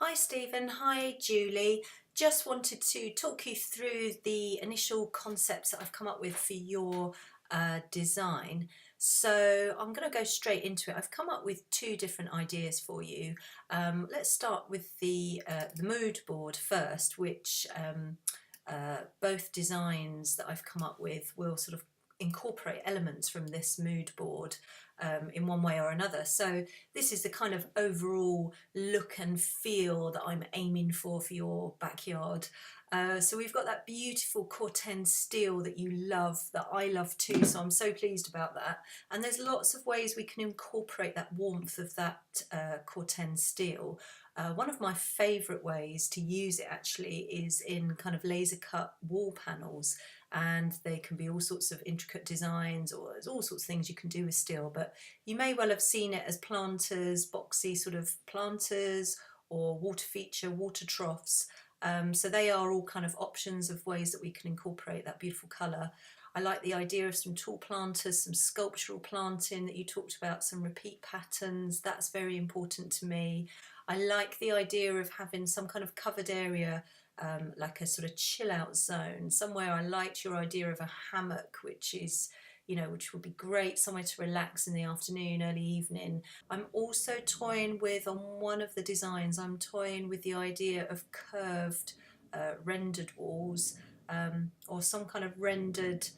Hi Stephen, hi Julie. Just wanted to talk you through the initial concepts that I've come up with for your design. So I'm going to go straight into it. I've come up with two different ideas for you. Let's start with the mood board first, which both designs that I've come up with will sort of incorporate elements from this mood board in one way or another. So this is the kind of overall look and feel that I'm aiming for your backyard. So we've got that beautiful Corten steel that you love, that I love too, so I'm so pleased about that. And there's lots of ways we can incorporate that warmth of that Corten steel. One of my favourite ways to use it actually is in kind of laser cut wall panels, and they can be all sorts of intricate designs, or there's all sorts of things you can do with steel, but you may well have seen it as planters, boxy sort of planters, or water feature, water troughs. So they are all kind of options of ways that we can incorporate that beautiful colour. I like the idea of some tall planters, some sculptural planting that you talked about, some repeat patterns. That's very important to me. I like the idea of having some kind of covered area, like a sort of chill out zone. Somewhere I liked your idea of a hammock, which is, which would be great, somewhere to relax in the afternoon, early evening. I'm also toying with, on one of the designs, I'm toying with the idea of curved rendered walls, or some kind of rendered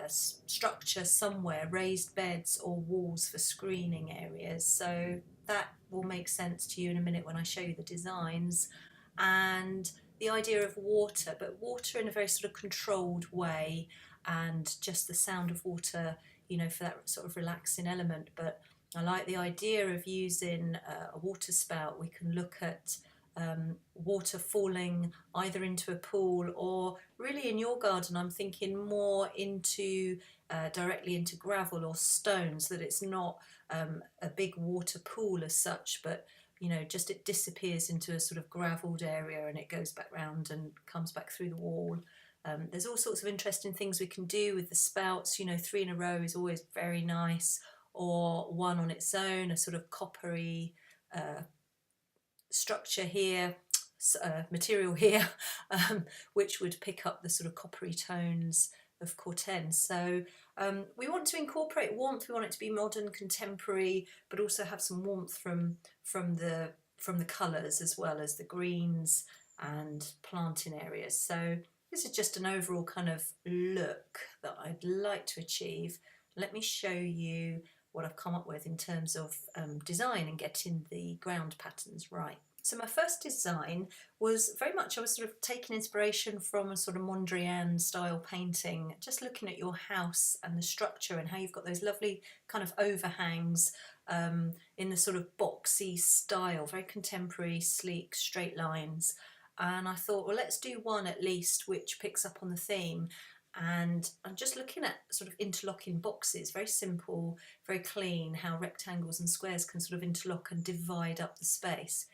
structure somewhere, raised beds or walls for screening areas. So that will make sense to you in a minute when I show you the designs. And the idea of water, but water in a very sort of controlled way, and just the sound of water, for that sort of relaxing element. But I like the idea of using a water spout. We can look at water falling either into a pool, or really in your garden I'm thinking more into directly into gravel or stones, that it's not a big water pool as such, but just it disappears into a sort of gravelled area and it goes back round and comes back through the wall. There's all sorts of interesting things we can do with the spouts. 3 in a row is always very nice, or one on its own, a sort of coppery structure here, material here, which would pick up the sort of coppery tones of Corten. So we want to incorporate warmth. We want it to be modern, contemporary, but also have some warmth from the colours, as well as the greens and planting areas. So this is just an overall kind of look that I'd like to achieve. Let me show you what I've come up with in terms of design and getting the ground patterns right. So my first design was very much, I was sort of taking inspiration from a sort of Mondrian style painting, just looking at your house and the structure and how you've got those lovely kind of overhangs in the sort of boxy style, very contemporary, sleek, straight lines. And I thought, well, let's do one at least which picks up on the theme. And I'm just looking at sort of interlocking boxes, very simple, very clean, how rectangles and squares can sort of interlock and divide up the space.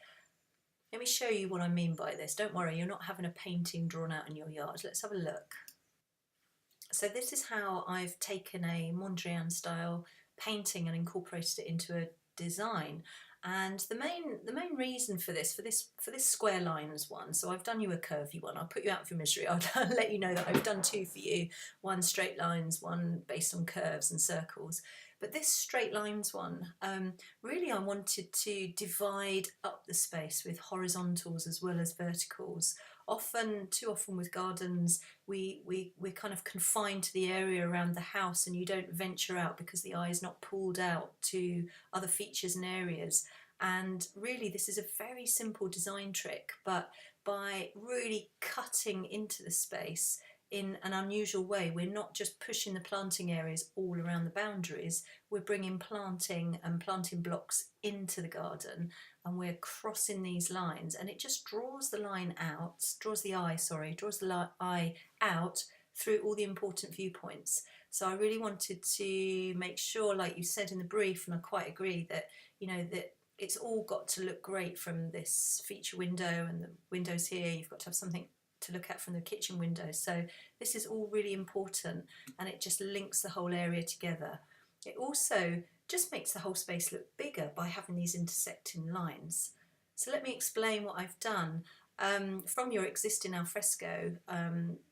Let me show you what I mean by this. Don't worry, you're not having a painting drawn out in your yard. Let's have a look. So this is how I've taken a Mondrian style painting and incorporated it into a design. And the main reason for this square lines one, so I've done you a curvy one, I'll put you out of your misery, I'll let you know that I've done two for you, one straight lines, one based on curves and circles. But this straight lines one, really I wanted to divide up the space with horizontals as well as verticals. Too often with gardens, we're kind of confined to the area around the house, and you don't venture out because the eye is not pulled out to other features and areas. And really this is a very simple design trick, but by really cutting into the space in an unusual way, we're not just pushing the planting areas all around the boundaries, we're bringing planting and planting blocks into the garden, and we're crossing these lines, and it just draws the eye out through all the important viewpoints. So I really wanted to make sure, like you said in the brief, and I quite agree, that that it's all got to look great from this feature window and the windows here. You've got to have something to look at from the kitchen window. So this is all really important, and it just links the whole area together. It also just makes the whole space look bigger by having these intersecting lines. So let me explain what I've done. From your existing alfresco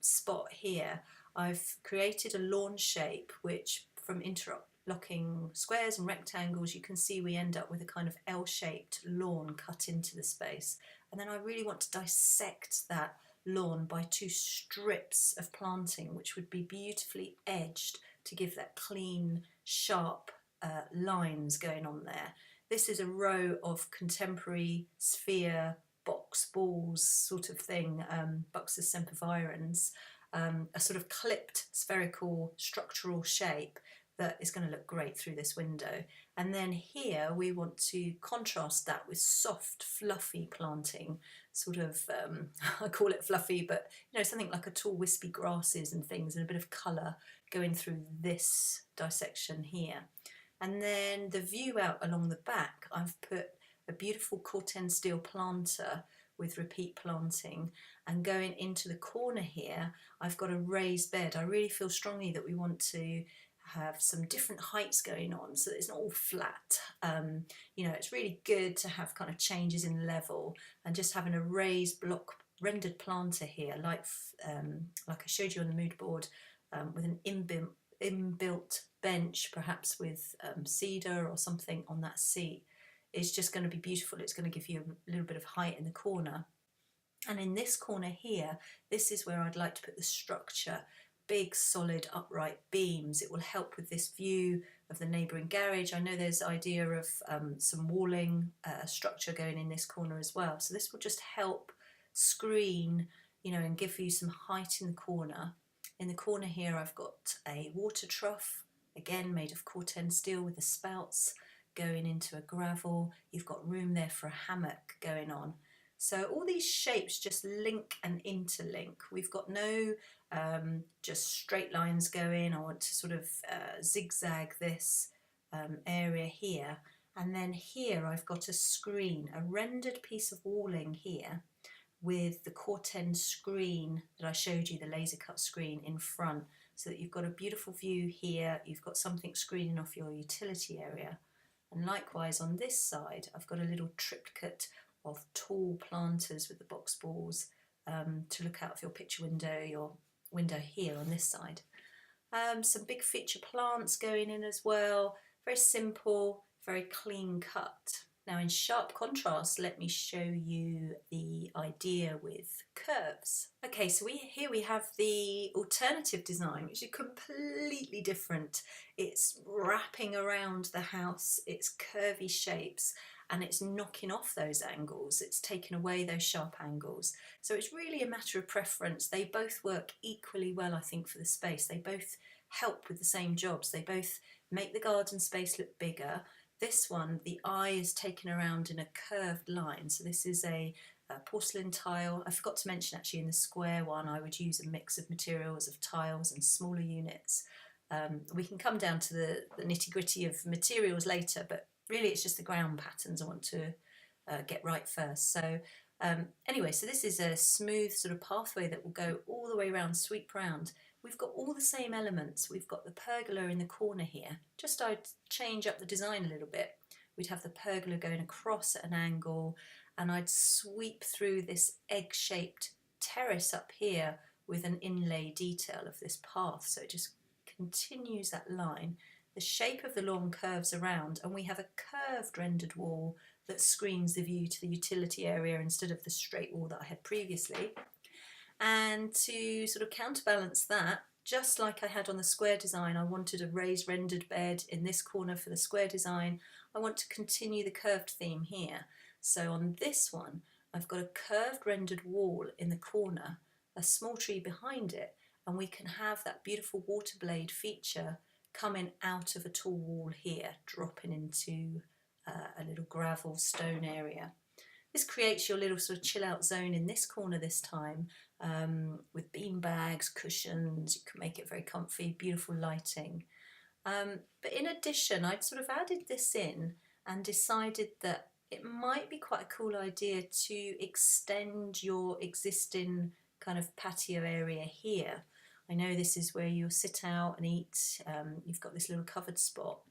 spot here, I've created a lawn shape which, from interlocking squares and rectangles, you can see we end up with a kind of L-shaped lawn cut into the space. And then I really want to dissect that lawn by 2 strips of planting which would be beautifully edged to give that clean, sharp lines going on there. This is a row of contemporary sphere box balls sort of thing, Buxus sempervirens, a sort of clipped spherical structural shape that is going to look great through this window. And then here we want to contrast that with soft, fluffy planting, sort of, I call it fluffy, but you know, something like a tall wispy grasses and things, and a bit of colour going through this dissection here. And then the view out along the back, I've put a beautiful Corten steel planter with repeat planting, and going into the corner here I've got a raised bed. I really feel strongly that we want to have some different heights going on so that it's not all flat. You know, it's really good to have kind of changes in level, and just having a raised block rendered planter here, like I showed you on the mood board, with an inbuilt bench, perhaps with cedar or something on that seat, is just going to be beautiful. It's going to give you a little bit of height in the corner. And in this corner here, this is where I'd like to put the structure, big solid upright beams. It will help with this view of the neighbouring garage. I know there's idea of some walling structure going in this corner as well, so this will just help screen, you know, and give you some height in the corner. In the corner here I've got a water trough, again made of Corten steel with the spouts going into a gravel. You've got room there for a hammock going on. So all these shapes just link and interlink. We've got no just straight lines going. I want to sort of zigzag this area here. And then here I've got a screen, a rendered piece of walling here with the Corten screen that I showed you, the laser cut screen in front, so that you've got a beautiful view here. You've got something screening off your utility area. And likewise on this side, I've got a little triplicate of tall planters with the box balls to look out of your picture window, your window here on this side. Some big feature plants going in as well. Very simple, very clean cut. Now in sharp contrast, let me show you the idea with curves. Okay, so here we have the alternative design, which is completely different. It's wrapping around the house, it's curvy shapes, and it's knocking off those angles. It's taken away those sharp angles. So it's really a matter of preference. They both work equally well, I think, for the space. They both help with the same jobs. They both make the garden space look bigger. This one, the eye is taken around in a curved line. So this is a porcelain tile. I forgot to mention actually in the square one, I would use a mix of materials of tiles and smaller units. We can come down to the nitty gritty of materials later, but really it's just the ground patterns I want to get right first. So anyway, so this is a smooth sort of pathway that will go all the way around, sweep round. We've got all the same elements. We've got the pergola in the corner here. Just I'd change up the design a little bit. We'd have the pergola going across at an angle, and I'd sweep through this egg-shaped terrace up here with an inlay detail of this path. So it just continues that line. The shape of the lawn curves around, and we have a curved rendered wall that screens the view to the utility area instead of the straight wall that I had previously. And to sort of counterbalance that, just like I had on the square design, I wanted a raised rendered bed in this corner for the square design. I want to continue the curved theme here. So on this one, I've got a curved rendered wall in the corner, a small tree behind it, and we can have that beautiful water blade feature coming out of a tall wall here, dropping into a little gravel stone area. This creates your little sort of chill out zone in this corner this time, with bean bags, cushions. You can make it very comfy, beautiful lighting. But in addition, I'd sort of added this in and decided that it might be quite a cool idea to extend your existing kind of patio area here. I know this is where you'll sit out and eat. You've got this little covered spot.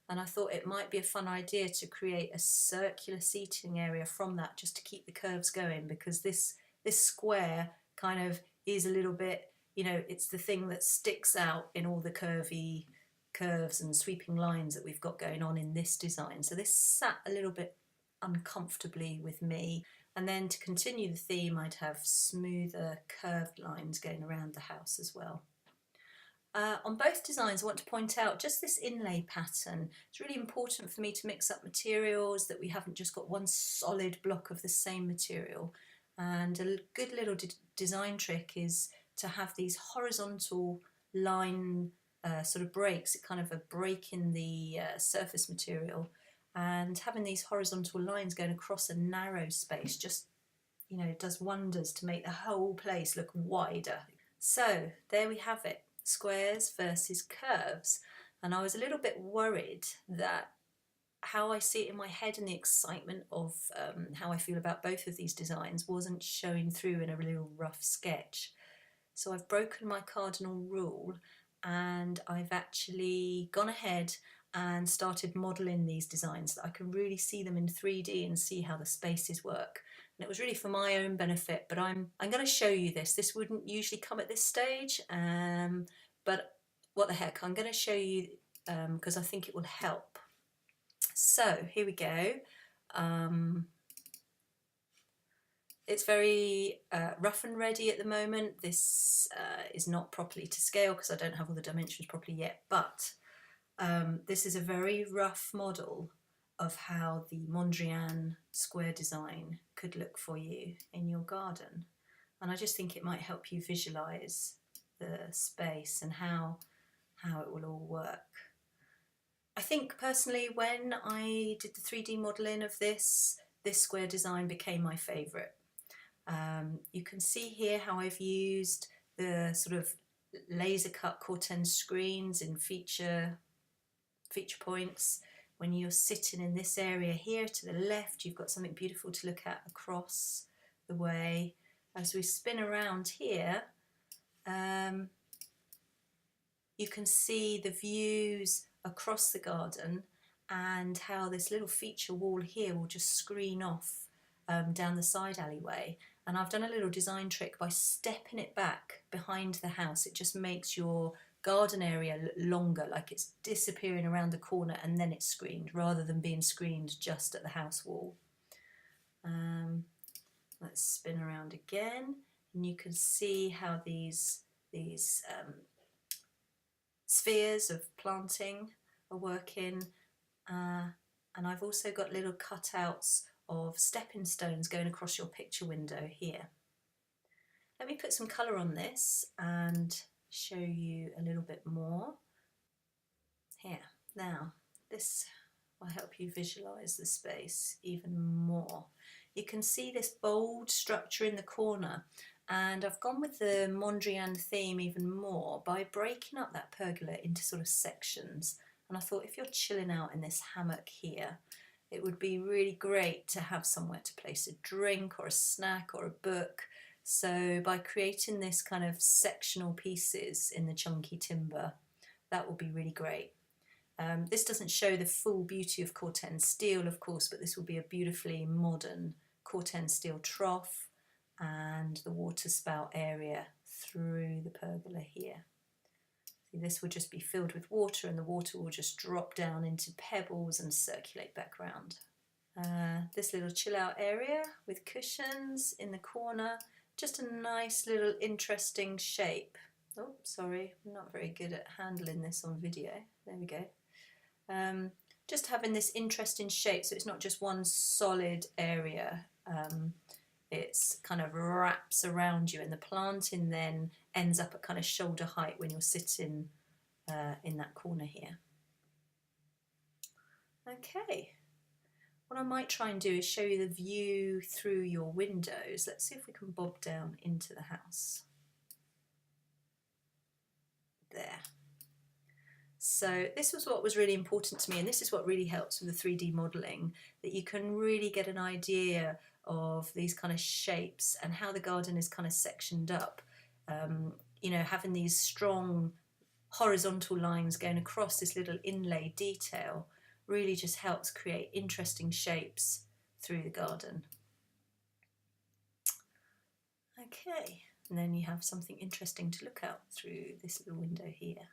and I thought it might be a fun idea to create a circular seating area from that, just to keep the curves going, because this square kind of is a little bit, you know, it's the thing that sticks out in all the curvy curves and sweeping lines that we've got going on in this design. So this sat a little bit uncomfortably with me. And then to continue the theme, I'd have smoother curved lines going around the house as well. On both designs, I want to point out just this inlay pattern. It's really important for me to mix up materials, that we haven't just got one solid block of the same material. And a good little design trick is to have these horizontal line sort of breaks, kind of a break in the surface material, and having these horizontal lines going across a narrow space just, you know, does wonders to make the whole place look wider. So there we have it, squares versus curves. And I was a little bit worried that how I see it in my head and the excitement of how I feel about both of these designs wasn't showing through in a little rough sketch. So I've broken my cardinal rule, and I've actually gone ahead and started modelling these designs so that I can really see them in 3D and see how the spaces work. And it was really for my own benefit, but I'm going to show you this. This wouldn't usually come at this stage, but what the heck, I'm going to show you because I think it will help. So here we go. It's very rough and ready at the moment. This is not properly to scale because I don't have all the dimensions properly yet, but this is a very rough model of how the Mondrian square design could look for you in your garden. And I just think it might help you visualise the space and how it will all work. I think personally, when I did the 3D modelling of this square design became my favourite. You can see here how I've used the sort of laser cut Corten screens in feature points. When you're sitting in this area here to the left, you've got something beautiful to look at across the way. As we spin around here, you can see the views across the garden and how this little feature wall here will just screen off down the side alleyway. And I've done a little design trick by stepping it back behind the house. It just makes your garden area look longer, like it's disappearing around the corner and then it's screened, rather than being screened just at the house wall. Let's spin around again, and you can see how these spheres of planting are working, and I've also got little cutouts of stepping stones going across your picture window here. Let me put some colour on this and show you a little bit more. Here, now this will help you visualise the space even more. You can see this bold structure in the corner, and I've gone with the Mondrian theme even more by breaking up that pergola into sort of sections. And I thought, if you're chilling out in this hammock here, it would be really great to have somewhere to place a drink or a snack or a book. So by creating this kind of sectional pieces in the chunky timber, that will be really great. This doesn't show the full beauty of Corten steel, of course, but this will be a beautifully modern Corten steel trough and the water spout area through the pergola here. See, this will just be filled with water, and the water will just drop down into pebbles and circulate back around. This little chill out area with cushions in the corner, just a nice little interesting shape. Oh, sorry, I'm not very good at handling this on video. There we go. Just having this interesting shape, so it's not just one solid area. It's kind of wraps around you, and the planting then ends up at kind of shoulder height when you're sitting in that corner here. Okay, what I might try and do is show you the view through your windows. Let's see if we can bob down into the house. There. So this was what was really important to me, and this is what really helps with the 3D modelling, that you can really get an idea of these kind of shapes and how the garden is kind of sectioned up. You know, having these strong horizontal lines going across this little inlay detail really just helps create interesting shapes through the garden. Okay, and then you have something interesting to look out through this little window here.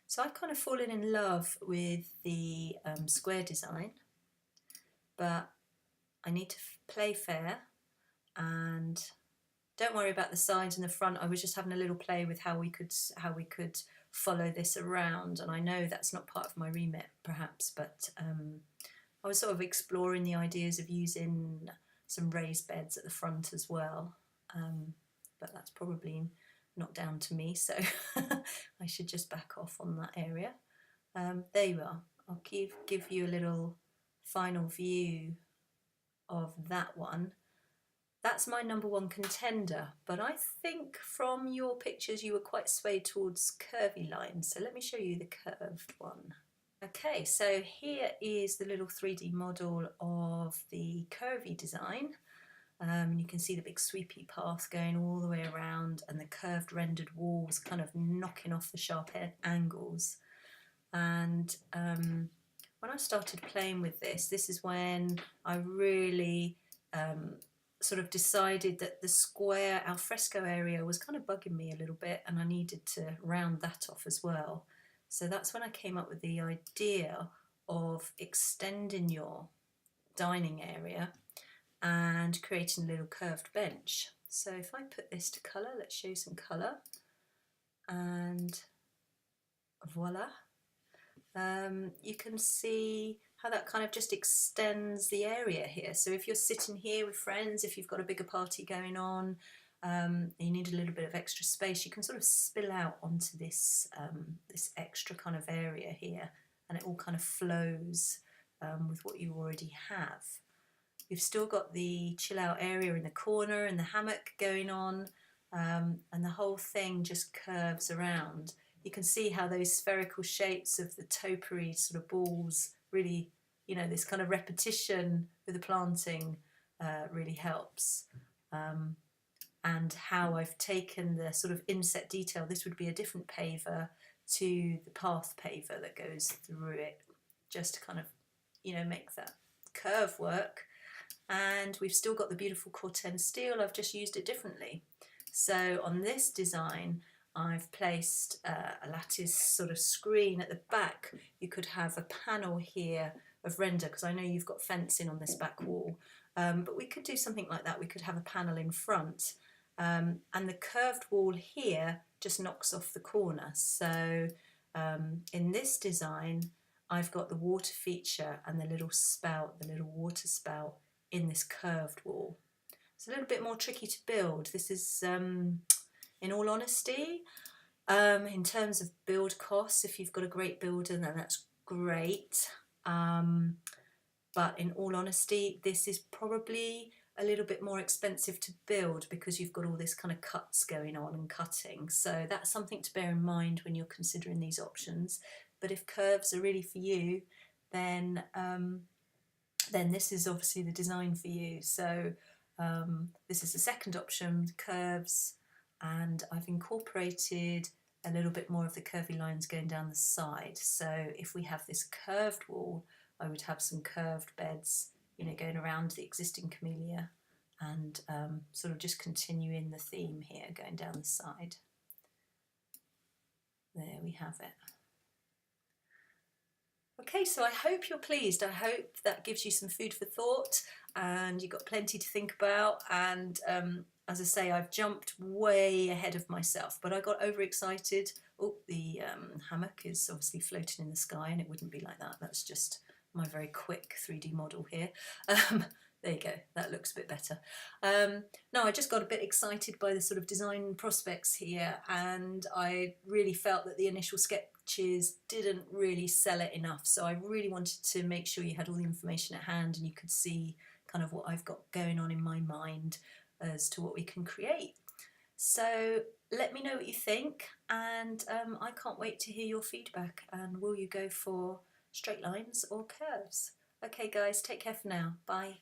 So I've kind of fallen in love with the square design, but I need to play fair, and don't worry about the sides and the front. I was just having a little play with how we could follow this around, and I know that's not part of my remit perhaps, but I was sort of exploring the ideas of using some raised beds at the front as well, but that's probably not down to me, so I should just back off on that area. There you are. I'll give you a little final view of that one. That's my number one contender, but I think from your pictures you were quite swayed towards curvy lines, so let me show you the curved one. Okay, so here is the little 3D model of the curvy design. You can see the big sweepy path going all the way around, and the curved rendered walls kind of knocking off the sharp angles. And when I started playing with this is when I really sort of decided that the square alfresco area was kind of bugging me a little bit, and I needed to round that off as well. So that's when I came up with the idea of extending your dining area and creating a little curved bench. So if I put this to colour, let's show you some colour, and voila. You can see how that kind of just extends the area here. So if you're sitting here with friends, if you've got a bigger party going on, and you need a little bit of extra space, you can sort of spill out onto this this extra kind of area here, and it all kind of flows with what you already have. You've still got the chill out area in the corner and the hammock going on, and the whole thing just curves around. You can see how those spherical shapes of the topiary sort of balls really, you know, this kind of repetition with the planting really helps. And how I've taken the sort of inset detail, this would be a different paver to the path paver that goes through it, just to kind of, you know, make that curve work. And we've still got the beautiful Corten steel, I've just used it differently. So on this design, I've placed a lattice sort of screen at the back. You could have a panel here of render, because I know you've got fencing on this back wall, but we could do something like that. We could have a panel in front, and the curved wall here just knocks off the corner. So in this design, I've got the water feature and the little spout, the little water spout in this curved wall. It's a little bit more tricky to build. This is, in all honesty, in terms of build costs, if you've got a great builder, then that's great. But in all honesty, this is probably a little bit more expensive to build, because you've got all this kind of cuts going on and cutting. So that's something to bear in mind when you're considering these options. But if curves are really for you, then this is obviously the design for you. So this is the second option, curves, and I've incorporated a little bit more of the curvy lines going down the side. So if we have this curved wall, I would have some curved beds, you know, going around the existing camellia, and sort of just continuing the theme here, going down the side. There we have it. Okay, so I hope you're pleased. I hope that gives you some food for thought, and you've got plenty to think about. And as I say, I've jumped way ahead of myself, but I got overexcited. Oh, the hammock is obviously floating in the sky, and it wouldn't be like that. That's just my very quick 3D model here. There you go, that looks a bit better. No, I just got a bit excited by the sort of design prospects here, and I really felt that the initial sketches didn't really sell it enough. So I really wanted to make sure you had all the information at hand and you could see kind of what I've got going on in my mind as to what we can create. So let me know what you think, and I can't wait to hear your feedback. And will you go for straight lines or curves? Okay guys, take care for now. Bye.